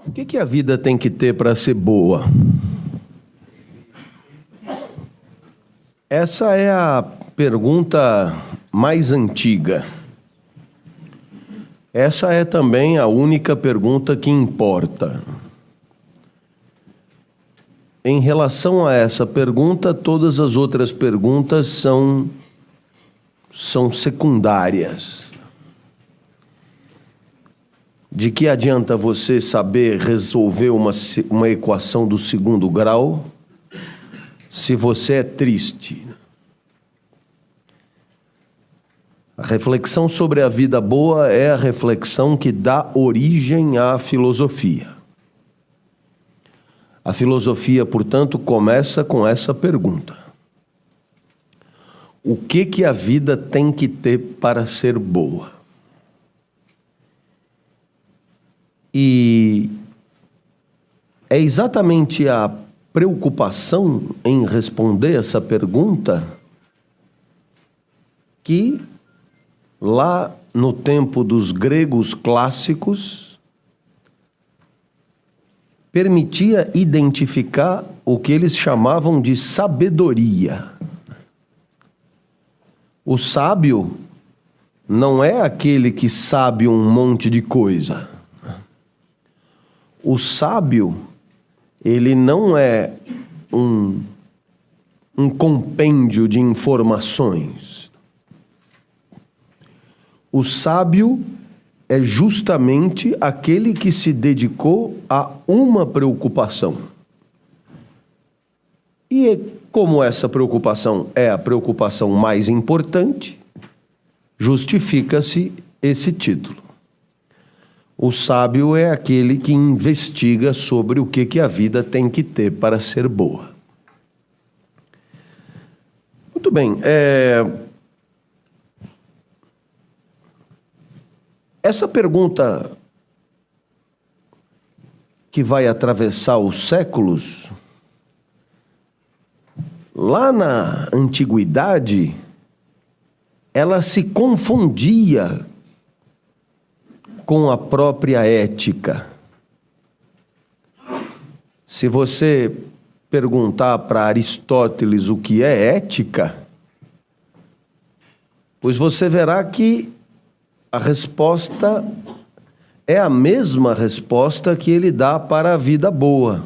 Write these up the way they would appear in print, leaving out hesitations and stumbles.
O que a vida tem que ter para ser boa? Essa é a pergunta mais antiga. Essa é também a única pergunta que importa. Em relação a essa pergunta, todas as outras perguntas são secundárias. De que adianta você saber resolver uma equação do segundo grau se você é triste? A reflexão sobre a vida boa é a reflexão que dá origem à filosofia. A filosofia, portanto, começa com essa pergunta: o que a vida tem que ter para ser boa? E é exatamente a preocupação em responder essa pergunta que, lá no tempo dos gregos clássicos, permitia identificar o que eles chamavam de sabedoria. O sábio não é aquele que sabe um monte de coisa. O sábio, ele não é um compêndio de informações. O sábio é justamente aquele que se dedicou a uma preocupação. E como essa preocupação é a preocupação mais importante, justifica-se esse título. O sábio é aquele que investiga sobre o que a vida tem que ter para ser boa. Muito bem. Essa pergunta que vai atravessar os séculos, lá na antiguidade, ela se confundia com a própria ética. Se você perguntar para Aristóteles o que é ética, pois você verá que a resposta é a mesma resposta que ele dá para a vida boa.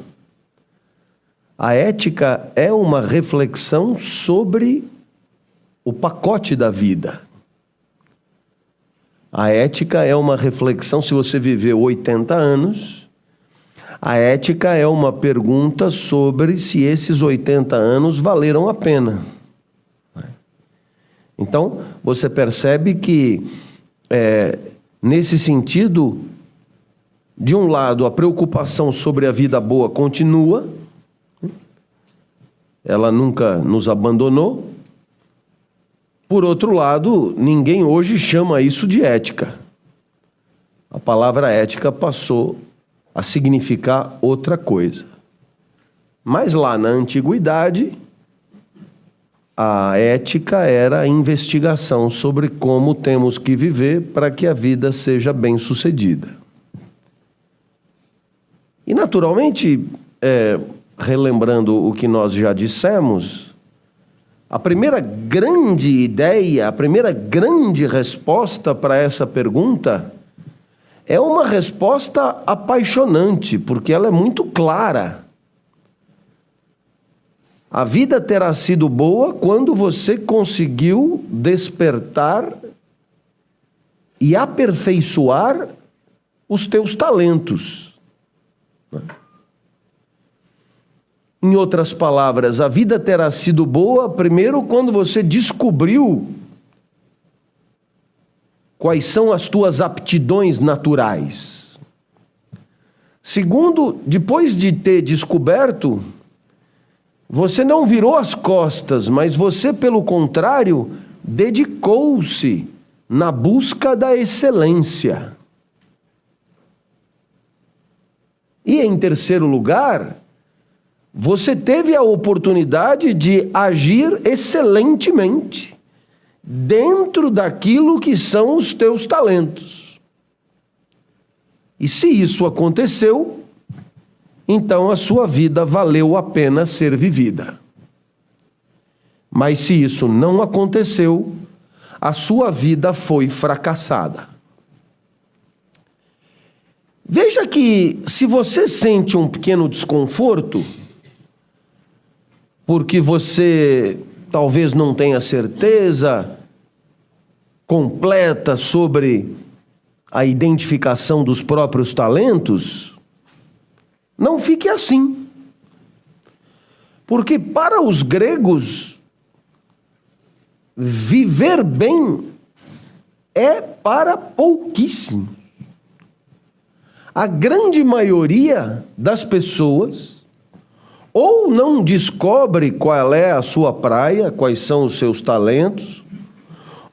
A ética é uma reflexão sobre o pacote da vida. A ética é uma reflexão, se você viveu 80 anos, a ética é uma pergunta sobre se esses 80 anos valeram a pena. Então, você percebe que, nesse sentido, de um lado, a preocupação sobre a vida boa continua, ela nunca nos abandonou. Por outro lado, ninguém hoje chama isso de ética. A palavra ética passou a significar outra coisa. Mas lá na antiguidade, a ética era a investigação sobre como temos que viver para que a vida seja bem-sucedida. E, naturalmente, relembrando o que nós já dissemos, a primeira grande ideia, a primeira grande resposta para essa pergunta é uma resposta apaixonante, porque ela é muito clara. A vida terá sido boa quando você conseguiu despertar e aperfeiçoar os teus talentos. Em outras palavras, a vida terá sido boa primeiro quando você descobriu quais são as tuas aptidões naturais. Segundo, depois de ter descoberto, você não virou as costas, mas você, pelo contrário, dedicou-se na busca da excelência. E, em terceiro lugar, você teve a oportunidade de agir excelentemente dentro daquilo que são os teus talentos. E se isso aconteceu, então a sua vida valeu a pena ser vivida. Mas se isso não aconteceu, a sua vida foi fracassada. Veja que se você sente um pequeno desconforto, porque você talvez não tenha certeza completa sobre a identificação dos próprios talentos, não fique assim. Porque para os gregos, viver bem é para pouquíssimos. A grande maioria das pessoas ou não descobre qual é a sua praia, quais são os seus talentos,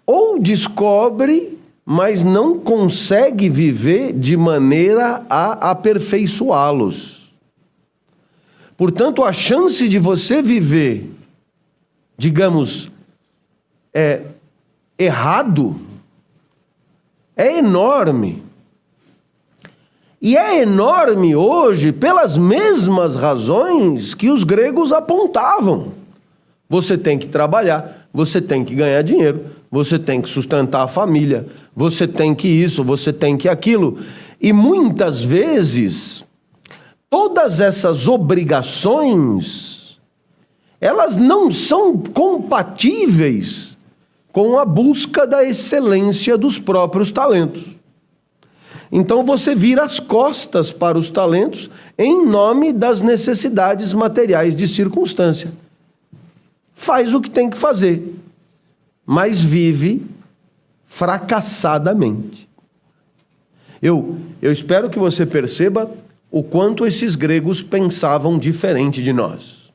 ou descobre, mas não consegue viver de maneira a aperfeiçoá-los. Portanto, a chance de você viver, digamos, errado, é enorme. E é enorme hoje pelas mesmas razões que os gregos apontavam. Você tem que trabalhar, você tem que ganhar dinheiro, você tem que sustentar a família, você tem que isso, você tem que aquilo. E muitas vezes, todas essas obrigações, elas não são compatíveis com a busca da excelência dos próprios talentos. Então você vira as costas para os talentos em nome das necessidades materiais de circunstância. Faz o que tem que fazer, mas vive fracassadamente. Eu espero que você perceba o quanto esses gregos pensavam diferente de nós.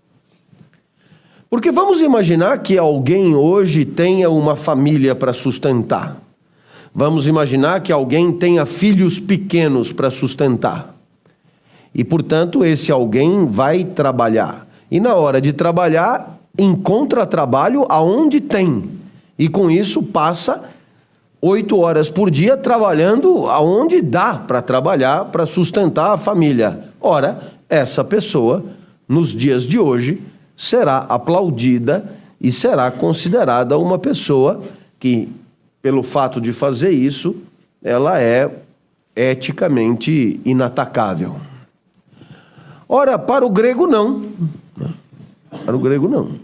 Porque vamos imaginar que alguém hoje tenha uma família para sustentar. Vamos imaginar que alguém tenha filhos pequenos para sustentar. E, portanto, esse alguém vai trabalhar. E na hora de trabalhar, encontra trabalho aonde tem. E com isso passa 8 horas por dia trabalhando aonde dá para trabalhar, para sustentar a família. Ora, essa pessoa, nos dias de hoje, será aplaudida e será considerada uma pessoa que, pelo fato de fazer isso, ela é eticamente inatacável. Ora, para o grego não. Para o grego não.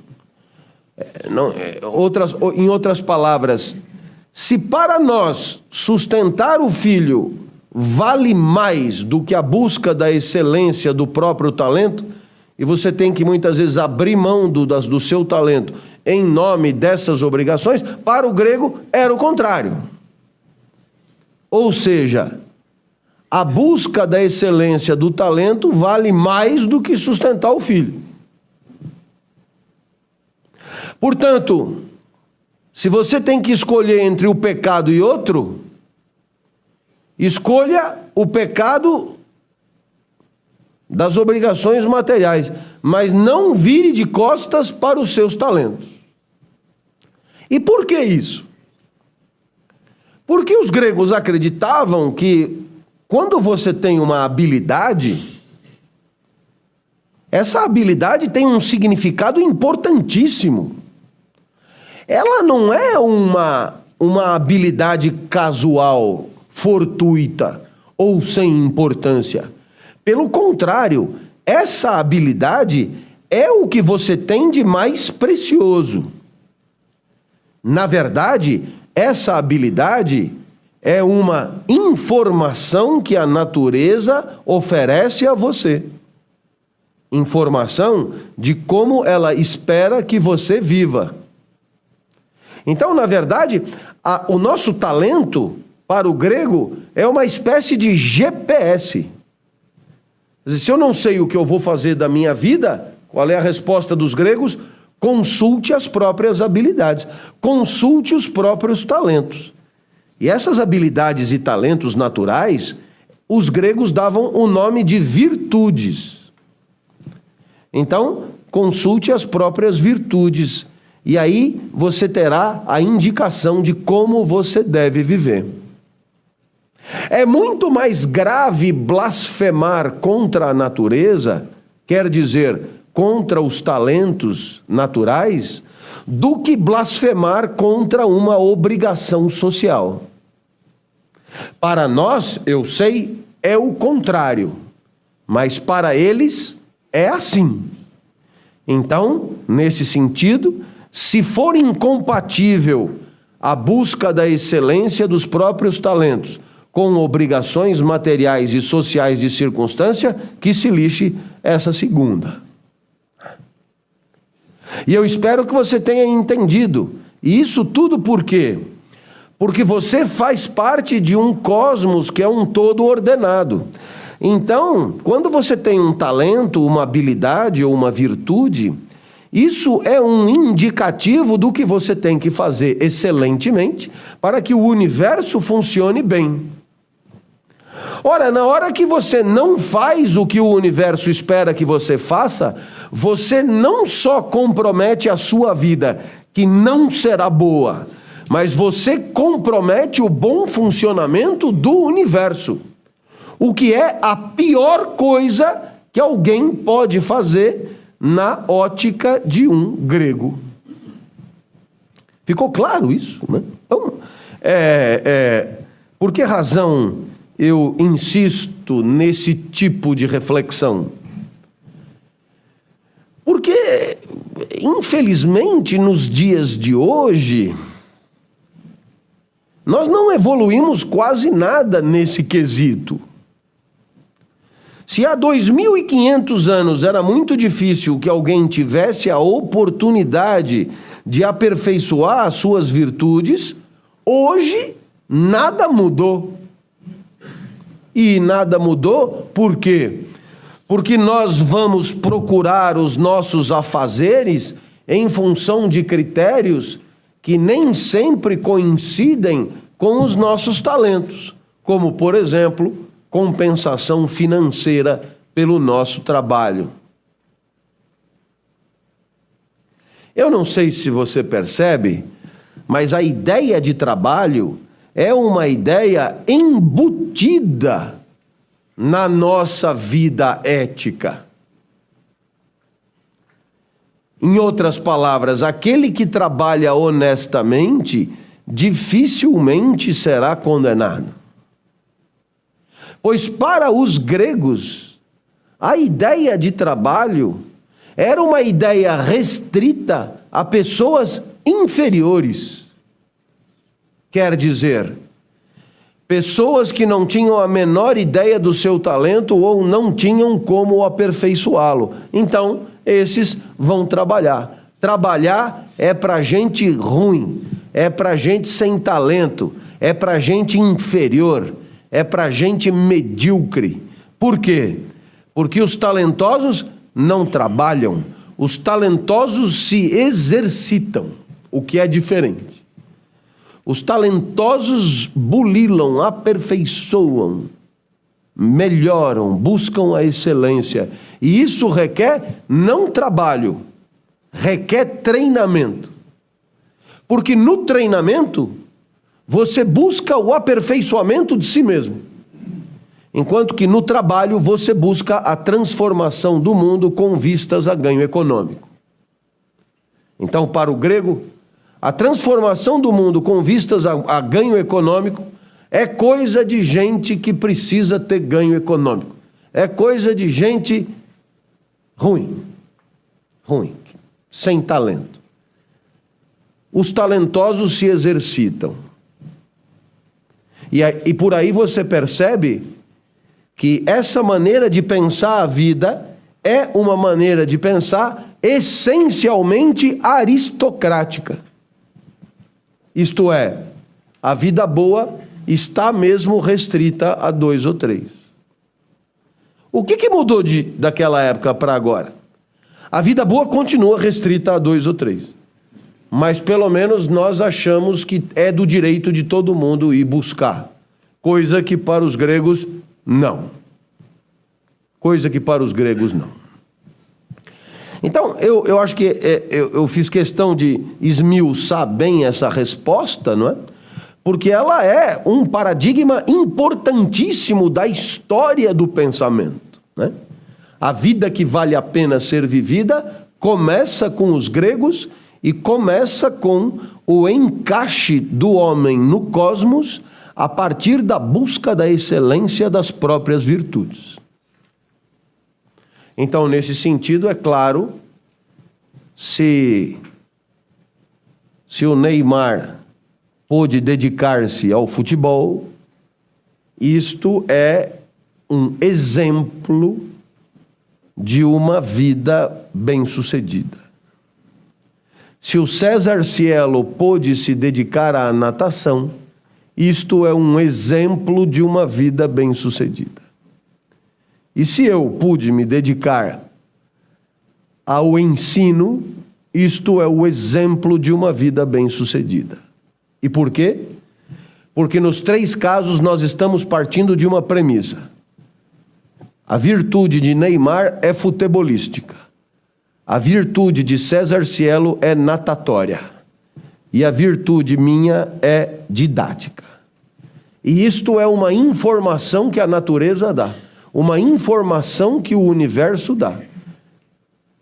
Em outras palavras, se para nós sustentar o filho vale mais do que a busca da excelência do próprio talento, e você tem que muitas vezes abrir mão do seu talento em nome dessas obrigações, para o grego era o contrário. Ou seja, a busca da excelência do talento vale mais do que sustentar o filho. Portanto, se você tem que escolher entre o pecado e outro, escolha o pecado das obrigações materiais, mas não vire de costas para os seus talentos. E por que isso? Porque os gregos acreditavam que quando você tem uma habilidade, essa habilidade tem um significado importantíssimo. Ela não é uma habilidade casual, fortuita ou sem importância. Pelo contrário, essa habilidade é o que você tem de mais precioso. Na verdade, essa habilidade é uma informação que a natureza oferece a você. Informação de como ela espera que você viva. Então, na verdade, o nosso talento, para o grego, é uma espécie de GPS. Se eu não sei o que eu vou fazer da minha vida, qual é a resposta dos gregos? Consulte as próprias habilidades, consulte os próprios talentos. E essas habilidades e talentos naturais, os gregos davam o nome de virtudes. Então, consulte as próprias virtudes, e aí você terá a indicação de como você deve viver. É muito mais grave blasfemar contra a natureza, quer dizer, contra os talentos naturais, do que blasfemar contra uma obrigação social. Para nós, eu sei, é o contrário, mas para eles é assim. Então, nesse sentido, se for incompatível a busca da excelência dos próprios talentos com obrigações materiais e sociais de circunstância, que se lixe essa segunda. E eu espero que você tenha entendido. E isso tudo por quê? Porque você faz parte de um cosmos que é um todo ordenado. Então, quando você tem um talento, uma habilidade ou uma virtude, isso é um indicativo do que você tem que fazer excelentemente para que o universo funcione bem. Ora, na hora que você não faz o que o universo espera que você faça, você não só compromete a sua vida, que não será boa, mas você compromete o bom funcionamento do universo. O que é a pior coisa que alguém pode fazer na ótica de um grego. Ficou claro isso, né? Então, por que razão eu insisto nesse tipo de reflexão? Porque, infelizmente, nos dias de hoje, nós não evoluímos quase nada nesse quesito. Se há 2.500 anos era muito difícil que alguém tivesse a oportunidade de aperfeiçoar as suas virtudes, hoje nada mudou. E nada mudou, por quê? Porque nós vamos procurar os nossos afazeres em função de critérios que nem sempre coincidem com os nossos talentos, como, por exemplo, compensação financeira pelo nosso trabalho. Eu não sei se você percebe, mas a ideia de trabalho é uma ideia embutida na nossa vida ética. Em outras palavras, aquele que trabalha honestamente dificilmente será condenado. Pois para os gregos, a ideia de trabalho era uma ideia restrita a pessoas inferiores. Quer dizer, pessoas que não tinham a menor ideia do seu talento ou não tinham como aperfeiçoá-lo. Então, esses vão trabalhar. Trabalhar é para gente ruim, é para gente sem talento, é para gente inferior, é para gente medíocre. Por quê? Porque os talentosos não trabalham, os talentosos se exercitam, o que é diferente. Os talentosos bulilam, aperfeiçoam, melhoram, buscam a excelência. E isso requer não trabalho, requer treinamento. Porque no treinamento, você busca o aperfeiçoamento de si mesmo. Enquanto que no trabalho, você busca a transformação do mundo com vistas a ganho econômico. Então, para o grego, a transformação do mundo com vistas a ganho econômico é coisa de gente que precisa ter ganho econômico. É coisa de gente ruim, sem talento. Os talentosos se exercitam. E por aí você percebe que essa maneira de pensar a vida é uma maneira de pensar essencialmente aristocrática. Isto é, a vida boa está mesmo restrita a 2 ou 3. O que mudou daquela época para agora? A vida boa continua restrita a 2 ou 3. Mas pelo menos nós achamos que é do direito de todo mundo ir buscar. Coisa que para os gregos, não. Coisa que para os gregos, não. Então, eu acho que eu fiz questão de esmiuçar bem essa resposta, não é? porque ela é um paradigma importantíssimo da história do pensamento, né? A vida que vale a pena ser vivida começa com os gregos e começa com o encaixe do homem no cosmos a partir da busca da excelência das próprias virtudes. Então, nesse sentido, é claro, se o Neymar pôde dedicar-se ao futebol, isto é um exemplo de uma vida bem-sucedida. Se o César Cielo pôde se dedicar à natação, isto é um exemplo de uma vida bem-sucedida. E se eu pude me dedicar ao ensino, isto é o exemplo de uma vida bem-sucedida. E por quê? Porque nos 3 casos nós estamos partindo de uma premissa. A virtude de Neymar é futebolística. A virtude de César Cielo é natatória. E a virtude minha é didática. E isto é uma informação que a natureza dá. Uma informação que o universo dá.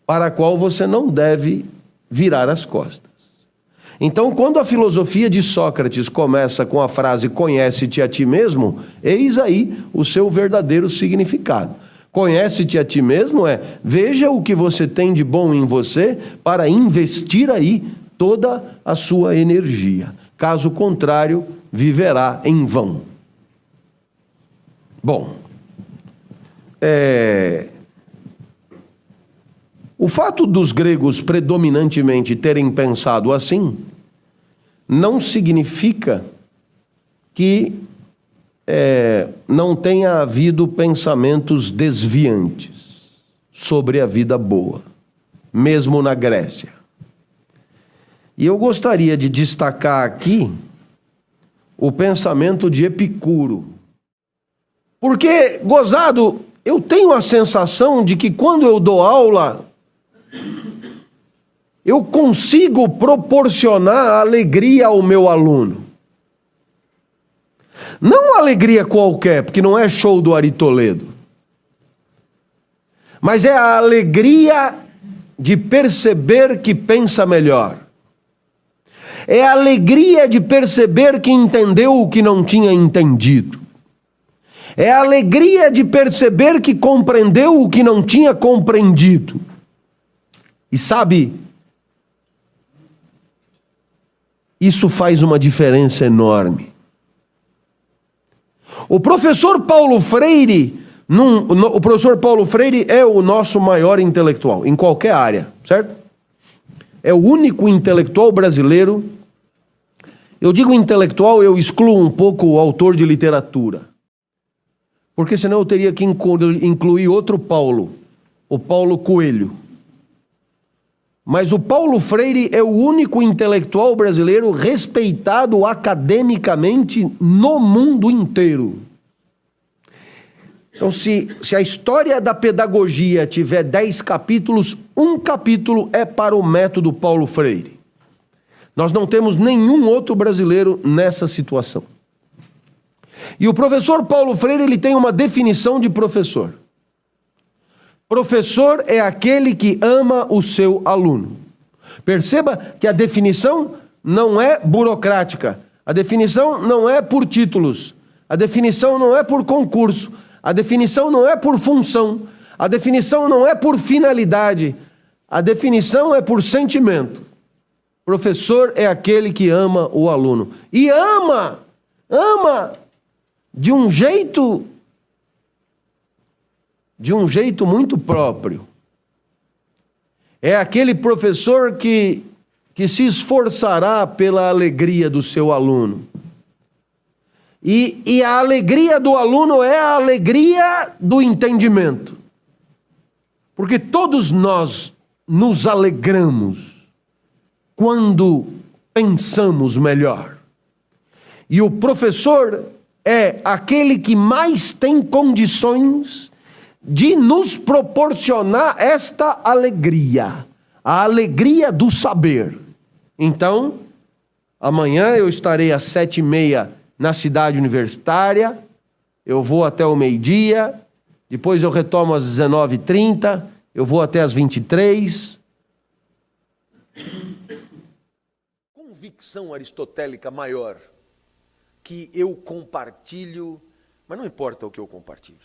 Para a qual você não deve virar as costas. Então, quando a filosofia de Sócrates começa com a frase "conhece-te a ti mesmo", eis aí o seu verdadeiro significado. Conhece-te a ti mesmo veja o que você tem de bom em você para investir aí toda a sua energia. Caso contrário, viverá em vão. Bom, o fato dos gregos predominantemente terem pensado assim não significa que não tenha havido pensamentos desviantes sobre a vida boa, mesmo na Grécia. E eu gostaria de destacar aqui o pensamento de Epicuro. Porque, gozado, eu tenho a sensação de que quando eu dou aula, eu consigo proporcionar alegria ao meu aluno. Não alegria qualquer, porque não é show do Ari Toledo. Mas é a alegria de perceber que pensa melhor. É a alegria de perceber que entendeu o que não tinha entendido. É a alegria de perceber que compreendeu o que não tinha compreendido. E sabe, isso faz uma diferença enorme. O professor Paulo Freire é o nosso maior intelectual, em qualquer área, certo? É o único intelectual brasileiro. Eu digo intelectual, eu excluo um pouco o autor de literatura. Porque senão eu teria que incluir outro Paulo, o Paulo Coelho. Mas o Paulo Freire é o único intelectual brasileiro respeitado academicamente no mundo inteiro. Então, se a história da pedagogia tiver 10 capítulos, um capítulo é para o método Paulo Freire. Nós não temos nenhum outro brasileiro nessa situação. E o professor Paulo Freire, ele tem uma definição de professor. Professor é aquele que ama o seu aluno. Perceba que a definição não é burocrática. A definição não é por títulos. A definição não é por concurso. A definição não é por função. A definição não é por finalidade. A definição é por sentimento. Professor é aquele que ama o aluno. E ama de um jeito muito próprio. É aquele professor que se esforçará pela alegria do seu aluno. E a alegria do aluno é a alegria do entendimento. Porque todos nós nos alegramos quando pensamos melhor. E o professor é aquele que mais tem condições de nos proporcionar esta alegria, a alegria do saber. Então, Amanhã eu estarei às 7h30 na cidade universitária, eu vou até o meio-dia, depois eu retomo às 19h30, eu vou até às 23h. Convicção aristotélica maior que eu compartilho, mas não importa o que eu compartilho,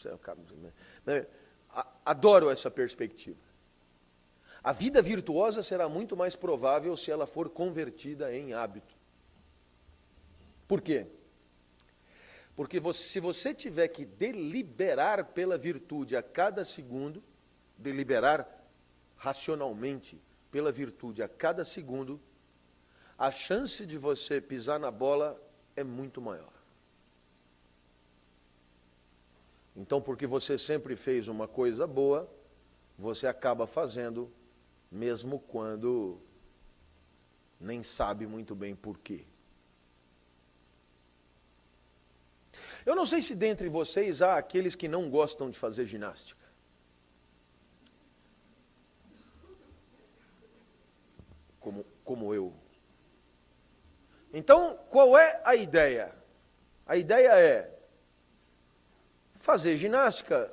adoro essa perspectiva. A vida virtuosa será muito mais provável se ela for convertida em hábito. Por quê? Porque se você tiver que deliberar pela virtude a cada segundo, deliberar racionalmente pela virtude a cada segundo, a chance de você pisar na bola é muito maior. Então, porque você sempre fez uma coisa boa, você acaba fazendo, mesmo quando nem sabe muito bem por quê. Eu não sei se dentre vocês há aqueles que não gostam de fazer ginástica. Como eu. Então, qual é a ideia? A ideia é fazer ginástica,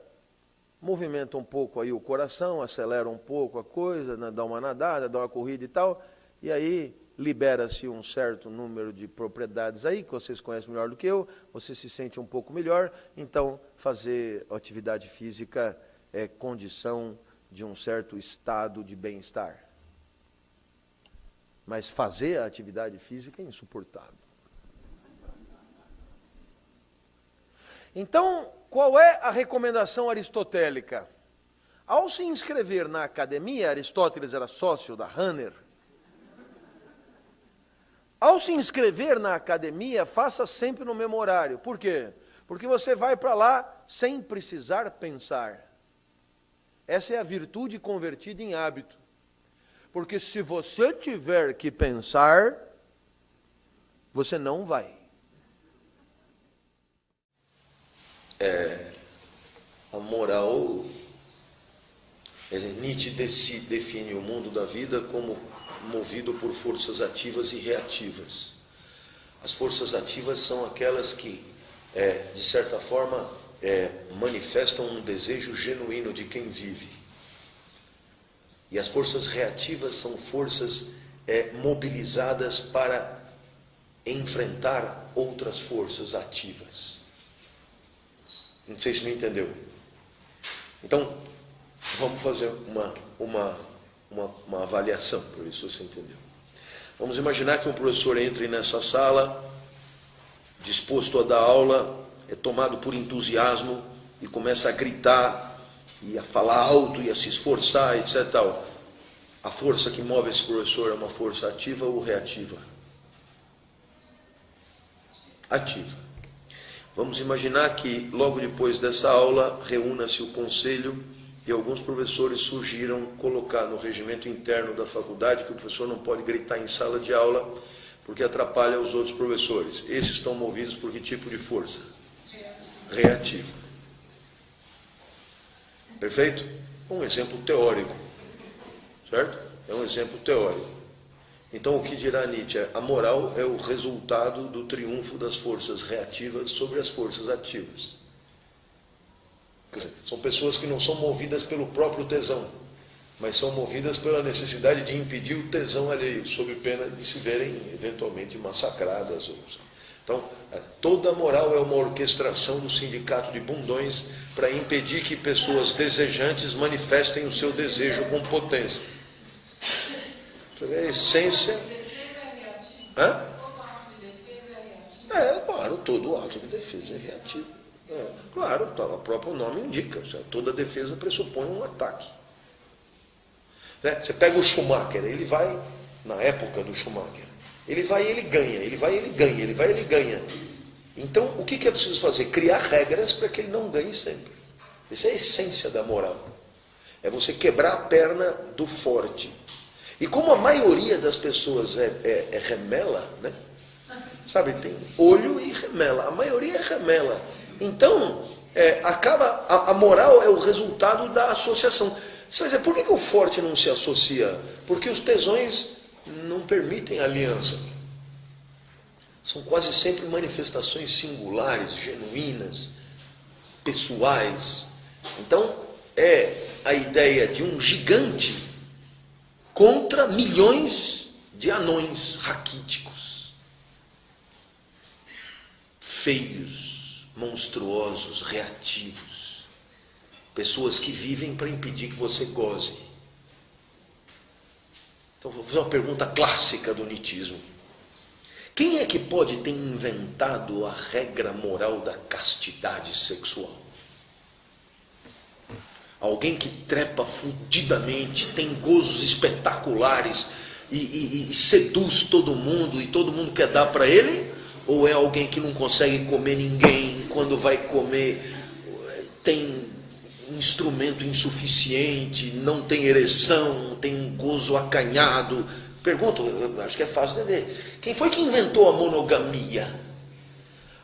movimenta um pouco aí o coração, acelera um pouco a coisa, dá uma nadada, dá uma corrida e tal, e aí libera-se um certo número de propriedades aí, que vocês conhecem melhor do que eu, você se sente um pouco melhor, então fazer atividade física é condição de um certo estado de bem-estar. Mas fazer a atividade física é insuportável. Então, qual é a recomendação aristotélica? Ao se inscrever na academia, Aristóteles era sócio da Runner. Ao se inscrever na academia, faça sempre no mesmo horário. Por quê? Porque você vai para lá sem precisar pensar. Essa é a virtude convertida em hábito. Porque se você tiver que pensar, você não vai. A moral, Nietzsche define o mundo da vida como movido por forças ativas e reativas. As forças ativas são aquelas que, de certa forma, manifestam um desejo genuíno de quem vive. E as forças reativas são forças mobilizadas para enfrentar outras forças ativas. Não sei se me entendeu. Então, vamos fazer uma avaliação, para ver se você entendeu. Vamos imaginar que um professor entre nessa sala, disposto a dar aula, é tomado por entusiasmo e começa a gritar, e a falar alto, e a se esforçar, etc. A força que move esse professor é uma força ativa ou reativa? Ativa. Vamos imaginar que logo depois dessa aula, reúna-se o conselho e alguns professores sugiram colocar no regimento interno da faculdade que o professor não pode gritar em sala de aula porque atrapalha os outros professores. Esses estão movidos por que tipo de força? Reativa. Perfeito? Um exemplo teórico. Certo? É um exemplo teórico. Então, o que dirá Nietzsche? A moral é o resultado do triunfo das forças reativas sobre as forças ativas. Quer dizer, são pessoas que não são movidas pelo próprio tesão, mas são movidas pela necessidade de impedir o tesão alheio, sob pena de se verem eventualmente massacradas. Então, toda a moral é uma orquestração do sindicato de bundões para impedir que pessoas desejantes manifestem o seu desejo com potência. A essência... Hã? Claro, todo ato de defesa é reativo. Claro, o próprio nome indica. Toda defesa pressupõe um ataque. Você pega o Schumacher, ele vai, na época do Schumacher, ele vai e ele ganha, ele vai e ele ganha, ele vai e ele ganha. Então, o que é preciso fazer? Criar regras para que ele não ganhe sempre. Essa é a essência da moral. É você quebrar a perna do forte. E como a maioria das pessoas é remela, né? Sabe, tem olho e remela. A maioria é remela. Então, a moral é o resultado da associação. Você vai dizer, por que o forte não se associa? Porque os tesões não permitem aliança. São quase sempre manifestações singulares, genuínas, pessoais. Então, é a ideia de um gigante contra milhões de anões raquíticos, feios, monstruosos, reativos, pessoas que vivem para impedir que você goze. Então, vou fazer uma pergunta clássica do nietzschiismo. Quem é que pode ter inventado a regra moral da castidade sexual? Alguém que trepa fudidamente, tem gozos espetaculares e seduz todo mundo e todo mundo quer dar para ele? Ou é alguém que não consegue comer ninguém, quando vai comer tem instrumento insuficiente, não tem ereção, tem um gozo acanhado? Pergunto, acho que é fácil entender. Quem foi que inventou a monogamia?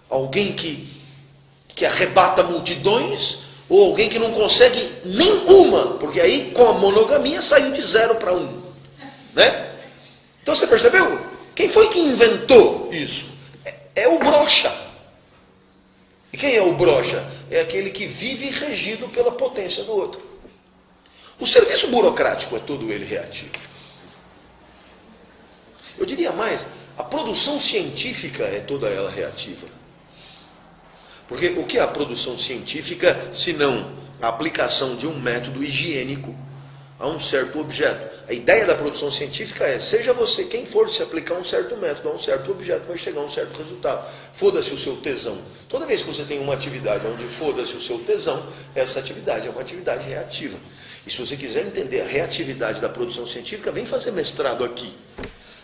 Alguém que arrebata multidões? Ou alguém que não consegue nenhuma? Porque aí, com a monogamia, saiu de 0 para 1. Né? Então você percebeu? Quem foi que inventou isso? É o broxa. E quem é o broxa? É aquele que vive regido pela potência do outro. O serviço burocrático é todo ele reativo. Eu diria mais, a produção científica é toda ela reativa. Porque o que é a produção científica, se não a aplicação de um método higiênico a um certo objeto? A ideia da produção científica é, seja você quem for, se aplicar um certo método a um certo objeto, vai chegar a um certo resultado. Foda-se o seu tesão. Toda vez que você tem uma atividade onde foda-se o seu tesão, essa atividade é uma atividade reativa. E se você quiser entender a reatividade da produção científica, vem fazer mestrado aqui.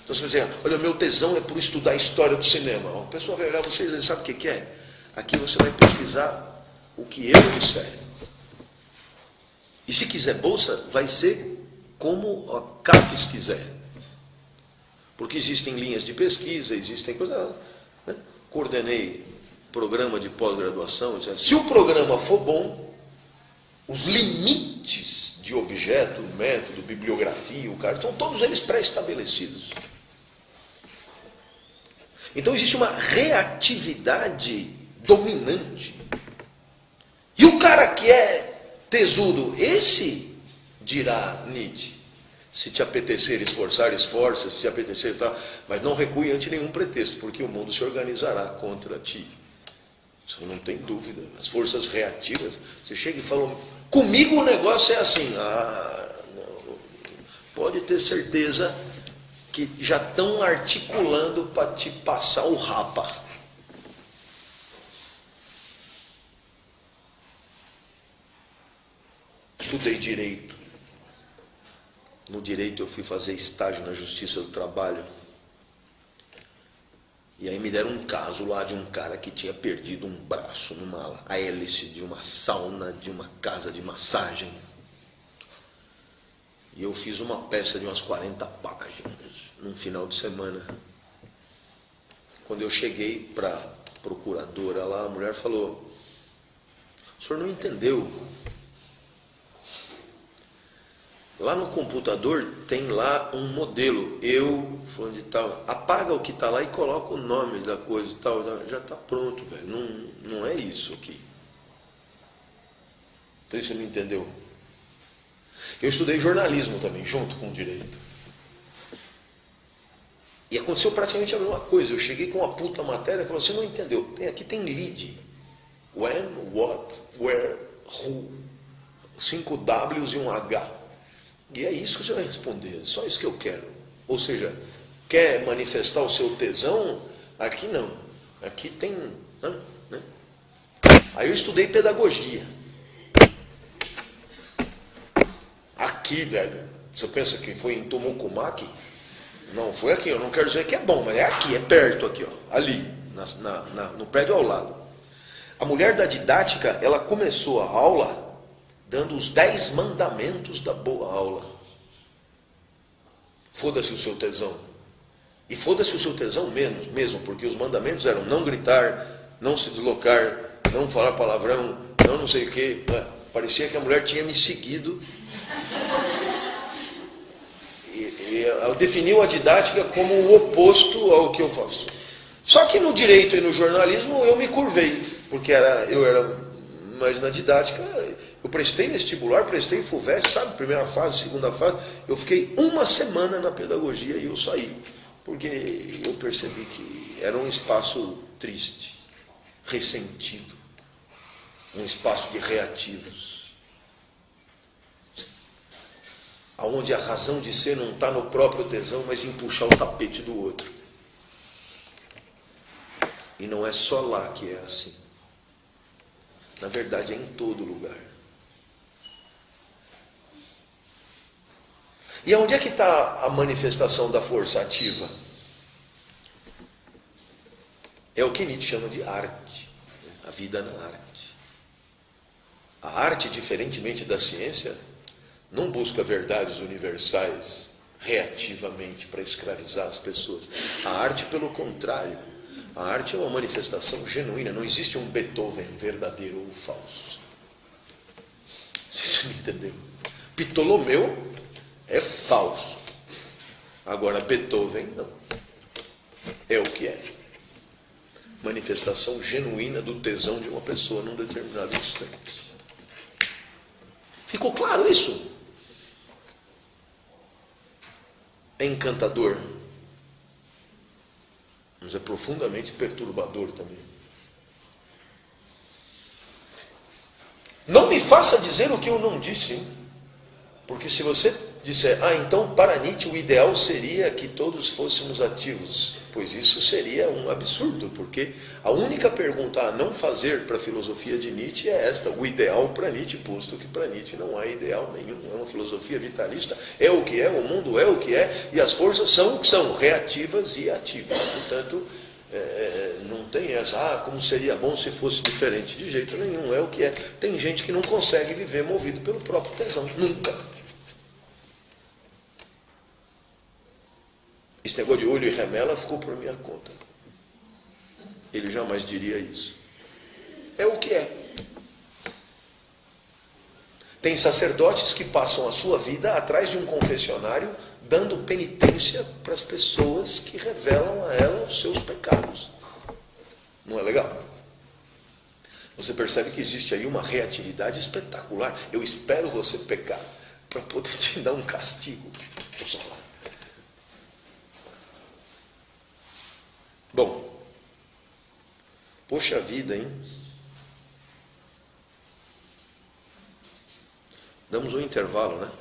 Então você vai dizer, olha, o meu tesão é por estudar a história do cinema. O pessoal vai olhar vocês e sabe o que é? Aqui você vai pesquisar o que eu disser. E se quiser bolsa, vai ser como a CAPES quiser. Porque existem linhas de pesquisa, existem coisas. Né? Coordenei programa de pós-graduação. Se o programa for bom, os limites de objeto, método, bibliografia, o cara, são todos eles pré-estabelecidos. Então existe uma reatividade dominante. E o cara que é tesudo, esse, dirá Nietzsche, se te apetecer esforçar, esforça, se te apetecer tal, mas não recue ante nenhum pretexto, porque o mundo se organizará contra ti. Isso não tem dúvida. As forças reativas, você chega e fala, comigo o negócio é assim. Não, pode ter certeza que já estão articulando para te passar o rapa. Estudei direito. No direito eu fui fazer estágio na Justiça do Trabalho. E aí me deram um caso lá de um cara que tinha perdido um braço numa hélice de uma sauna, de uma casa de massagem. E eu fiz uma peça de umas 40 páginas num final de semana. Quando eu cheguei para a procuradora lá, a mulher falou, o senhor não entendeu? Lá no computador tem lá um modelo, eu, fulano de tal, apaga o que está lá e coloca o nome da coisa e tal, já está pronto, velho, não é isso aqui. Então você não entendeu? Eu estudei jornalismo também, junto com o direito. E aconteceu praticamente a mesma coisa, eu cheguei com uma puta matéria e falei, você não entendeu, aqui tem lead, when, what, where, who, 5 Ws e um H. E é isso que você vai responder, só isso que eu quero. Ou seja, quer manifestar o seu tesão? Aqui não. Aqui tem... Né? Aí eu estudei pedagogia. Aqui, velho, você pensa que foi em Tomokumaki? Não, foi aqui. Eu não quero dizer que é bom, mas é aqui, é perto aqui, ó, ali, no prédio ao lado. A mulher da didática, ela começou a aula dando os 10 mandamentos da boa aula. Foda-se o seu tesão. E foda-se o seu tesão mesmo, porque os mandamentos eram não gritar, não se deslocar, não falar palavrão, não sei o quê. Parecia que a mulher tinha me seguido. E ela definiu a didática como o oposto ao que eu faço. Só que no direito e no jornalismo eu me curvei, porque eu era mais na didática. Eu prestei vestibular, prestei FUVEST, sabe? Primeira fase, segunda fase. Eu fiquei uma semana na pedagogia e eu saí, porque eu percebi que era um espaço triste, ressentido, um espaço de reativos, aonde a razão de ser não está no próprio tesão, mas em puxar o tapete do outro. E não é só lá que é assim. Na verdade, é em todo lugar. E onde é que está a manifestação da força ativa? É o que Nietzsche chama de arte. A vida na arte. A arte, diferentemente da ciência, não busca verdades universais reativamente para escravizar as pessoas. A arte, pelo contrário, a arte é uma manifestação genuína. Não existe um Beethoven verdadeiro ou falso. Você me entendeu? Ptolomeu é falso. Agora Beethoven não. É o que é. Manifestação genuína do tesão de uma pessoa num determinado instante. Ficou claro isso? É encantador, mas é profundamente perturbador também. Não me faça dizer o que eu não disse, hein? Porque se você disser, então para Nietzsche o ideal seria que todos fôssemos ativos, pois isso seria um absurdo, porque a única pergunta a não fazer para a filosofia de Nietzsche é esta: o ideal para Nietzsche, posto que para Nietzsche não há ideal nenhum, é uma filosofia vitalista, é o que é, o mundo é o que é, e as forças são o que são, reativas e ativas. Portanto, não tem essa, como seria bom se fosse diferente, de jeito nenhum, é o que é. Tem gente que não consegue viver movido pelo próprio tesão, nunca. Esse negócio de olho e remela ficou por minha conta. Ele jamais diria isso. É o que é. Tem sacerdotes que passam a sua vida atrás de um confessionário, dando penitência para as pessoas que revelam a ela os seus pecados. Não é legal? Você percebe que existe aí uma reatividade espetacular. Eu espero você pecar para poder te dar um castigo. Bom, poxa vida, hein? Damos um intervalo, né?